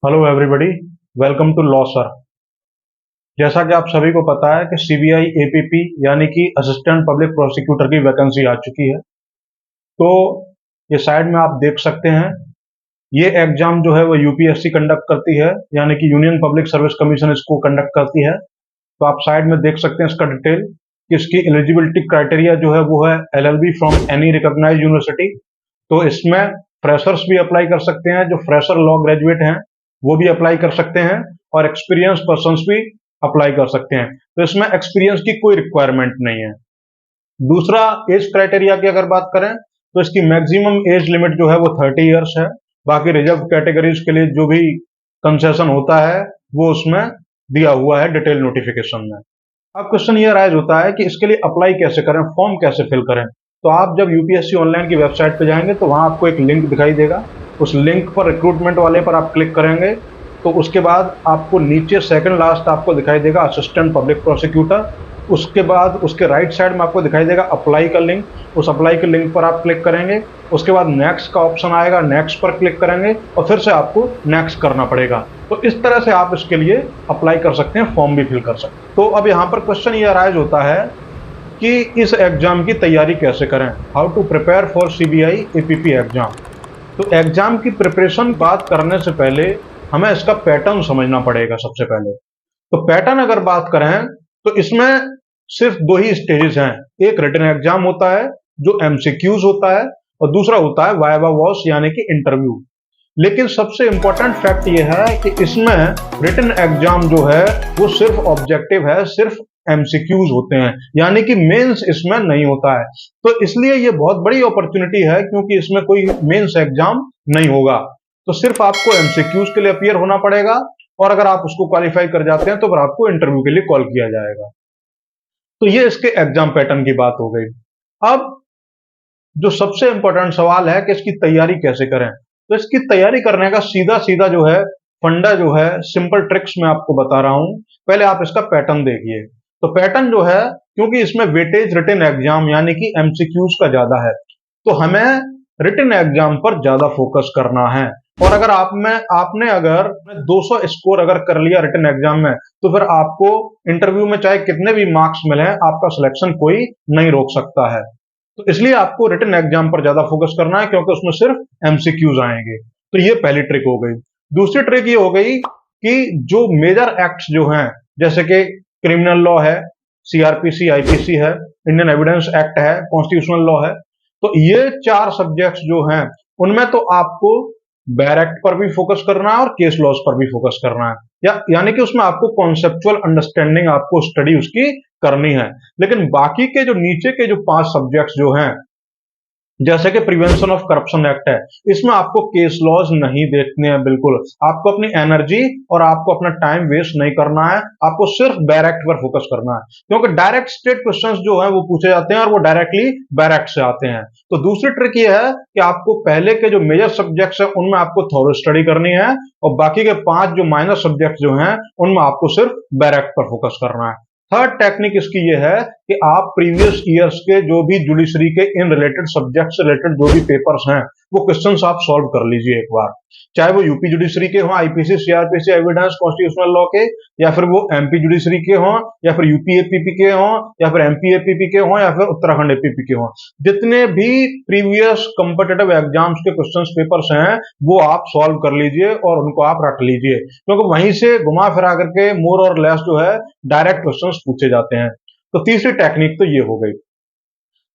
Hello everybody, welcome to law sir. जैसा कि आप सभी को पता है कि सीबीआई एपीपी यानी कि असिस्टेंट पब्लिक प्रोसिक्यूटर की वैकेंसी आ चुकी है। तो ये साइड में आप देख सकते हैं, ये एग्जाम जो है वो यूपीएससी कंडक्ट करती है, यानी कि यूनियन पब्लिक सर्विस कमीशन इसको कंडक्ट करती है। तो आप साइड में देख सकते हैं इसका डिटेल कि इसकी एलिजिबिलिटी क्राइटेरिया जो है वो है LLB from any recognised university. तो इसमें फ्रेशर्स भी अप्लाई कर सकते हैं, जो फ्रेशर लॉ ग्रेजुएट हैं वो भी अप्लाई कर सकते हैं, और एक्सपीरियंस पर्सन्स भी अप्लाई कर सकते हैं। तो इसमें एक्सपीरियंस की कोई रिक्वायरमेंट नहीं है। दूसरा, एज क्राइटेरिया की अगर बात करें तो इसकी मैक्सिमम एज लिमिट जो है वो 30 ईयर्स है। बाकी रिजर्व कैटेगरीज के लिए जो भी कंसेशन होता है वो उसमें दिया हुआ है डिटेल नोटिफिकेशन में। अब क्वेश्चन ये राइज होता है कि इसके लिए अप्लाई कैसे करें, फॉर्म कैसे फिल करें। तो आप जब यूपीएससी ऑनलाइन की वेबसाइट पे जाएंगे तो वहां आपको एक लिंक दिखाई देगा। उस लिंक पर रिक्रूटमेंट वाले पर आप क्लिक करेंगे तो उसके बाद आपको नीचे सेकंड लास्ट आपको दिखाई देगा असिस्टेंट पब्लिक प्रोसिक्यूटर। उसके बाद उसके राइट साइड में आपको दिखाई देगा अप्लाई का लिंक। उस अप्लाई के लिंक पर आप क्लिक करेंगे, उसके बाद नेक्स्ट का ऑप्शन आएगा, नेक्स्ट पर क्लिक करेंगे और फिर से आपको नेक्स्ट करना पड़ेगा। तो इस तरह से आप इसके लिए अप्लाई कर सकते हैं, फॉर्म भी फिल कर सकते हैं। तो अब यहाँ पर क्वेश्चन ये अराइज होता है कि इस एग्जाम की तैयारी कैसे करें, how to prepare for CBI APP exam. तो एग्जाम की प्रिपरेशन बात करने से पहले हमें इसका पैटर्न समझना पड़ेगा सबसे पहले। तो पैटर्न अगर बात करें तो इसमें सिर्फ दो ही स्टेजेस हैं। एक रिटन एग्जाम होता है जो एमसीक्यूज होता है, और दूसरा होता है वाइवा वॉस यानी कि इंटरव्यू। लेकिन सबसे इंपॉर्टेंट फैक्ट यह है कि इसमें रिटन एग्जाम जो है वो सिर्फ ऑब्जेक्टिव है, सिर्फ एमसीक्यूज होते हैं, यानी कि मेंस इसमें नहीं होता है। तो इसलिए ये बहुत बड़ी अपॉर्चुनिटी है, क्योंकि इसमें कोई मेंस एग्जाम नहीं होगा। तो सिर्फ आपको एमसीक्यूज के लिए अपीयर होना पड़ेगा, और अगर आप उसको क्वालिफाई कर जाते हैं तो फिर आपको इंटरव्यू के लिए कॉल किया जाएगा। तो ये इसके एग्जाम पैटर्न की बात हो गई। अब जो सबसे इंपॉर्टेंट सवाल है कि इसकी तैयारी कैसे करें। तो इसकी तैयारी करने का सीधा सीधा जो है फंडा जो है, सिंपल ट्रिक्स मैं आपको बता रहा हूं। पहले आप इसका पैटर्न देखिए। तो पैटर्न जो है, क्योंकि इसमें वेटेज रिटन एग्जाम यानी कि एमसीक्यूज का ज्यादा है, तो हमें रिटन एग्जाम पर ज्यादा फोकस करना है। और अगर आपने अगर 200 स्कोर अगर कर लिया रिटन एग्जाम में, तो फिर आपको इंटरव्यू में चाहे कितने भी मार्क्स मिले, आपका सिलेक्शन कोई नहीं रोक सकता है। तो इसलिए आपको रिटन एग्जाम पर ज्यादा फोकस करना है, क्योंकि उसमें सिर्फ एमसीक्यूज आएंगे। तो ये पहली ट्रिक हो गई। दूसरी ट्रिक ये हो गई कि जो मेजर एक्ट्स जो हैं, जैसे कि क्रिमिनल लॉ है, सीआरपीसी, आईपीसी है, इंडियन एविडेंस एक्ट है, कॉन्स्टिट्यूशनल लॉ है, तो ये चार सब्जेक्ट्स जो हैं उनमें तो आपको बैर एक्ट पर भी फोकस करना है और केस लॉज पर भी फोकस करना है, यानी कि उसमें आपको कॉन्सेप्चुअल अंडरस्टैंडिंग, आपको स्टडी उसकी करनी है। लेकिन बाकी के जो नीचे के जो 5 सब्जेक्ट्स जो हैं, जैसे कि प्रिवेंशन ऑफ करप्शन एक्ट है, इसमें आपको केस लॉज नहीं देखने हैं। बिल्कुल आपको अपनी एनर्जी और आपको अपना टाइम वेस्ट नहीं करना है, आपको सिर्फ डायरेक्ट पर फोकस करना है, क्योंकि डायरेक्ट स्टेट क्वेश्चंस जो है वो पूछे जाते हैं और वो डायरेक्टली डायरेक्ट से आते हैं। तो दूसरी ट्रिक ये है कि आपको पहले के जो मेजर सब्जेक्ट्स है उनमें आपको थोड़ी स्टडी करनी है, और बाकी के 5 जो माइनर सब्जेक्ट जो हैं उनमें आपको सिर्फ डायरेक्ट पर फोकस करना है। थर्ड टेक्निक इसकी ये है कि आप प्रीवियस ईयर्स के जो भी जुडिशरी के इन रिलेटेड सब्जेक्ट से रिलेटेड जो भी पेपर्स हैं वो क्वेश्चंस आप सॉल्व कर लीजिए एक बार, चाहे वो यूपी जुडिशरी के हों, IPC, CrPC, evidence, constitutional law के, या फिर वो एमपी जुडिशरी के हों, या फिर यूपी एपीपी के हों, या फिर एमपी एपीपी के हों, या फिर उत्तराखंड एपीपी के हों। जितने भी प्रीवियस कॉम्पिटिटिव एग्जाम्स के क्वेश्चंस पेपर्स हैं वो आप सॉल्व कर लीजिए और उनको आप रख लीजिए, क्योंकि वहीं से घुमा फिरा करके मोर और लेस जो है डायरेक्ट क्वेश्चंस पूछे जाते हैं। तो तीसरी टेक्निक तो ये हो गई।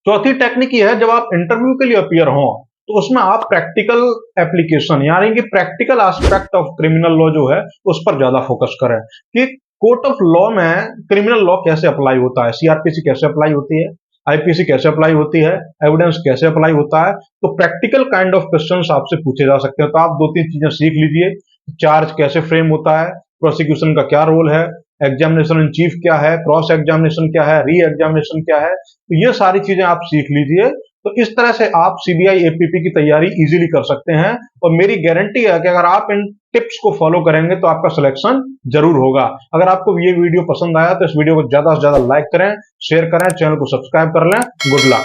चौथी टेक्निक ये है, जब आप इंटरव्यू के लिए अपीयर हो तो उसमें आप प्रैक्टिकल एप्लीकेशन यानी कि practical aspect of criminal law जो है उस पर ज्यादा फोकस करें कि कोर्ट ऑफ लॉ में क्रिमिनल लॉ कैसे अप्लाई होता है, सीआरपीसी कैसे अप्लाई होती है, आईपीसी कैसे अप्लाई होती है, एविडेंस कैसे अप्लाई होता है। तो प्रैक्टिकल काइंड ऑफ क्वेश्चंस आपसे पूछे जा सकते हैं। तो आप 2-3 चीजें सीख लीजिए। चार्ज कैसे फ्रेम होता है, प्रोसिक्यूशन का क्या रोल है, एग्जामिनेशन इन चीफ क्या है, क्रॉस एग्जामिनेशन क्या है, री एग्जामिनेशन क्या है, तो ये सारी चीजें आप सीख लीजिए। तो इस तरह से आप सीबीआई एपीपी की तैयारी इजीली कर सकते हैं, और मेरी गारंटी है कि अगर आप इन टिप्स को फॉलो करेंगे तो आपका सिलेक्शन जरूर होगा। अगर आपको ये वीडियो पसंद आया तो इस वीडियो को ज्यादा से ज्यादा लाइक करें, शेयर करें, चैनल को सब्सक्राइब कर लें। Good luck.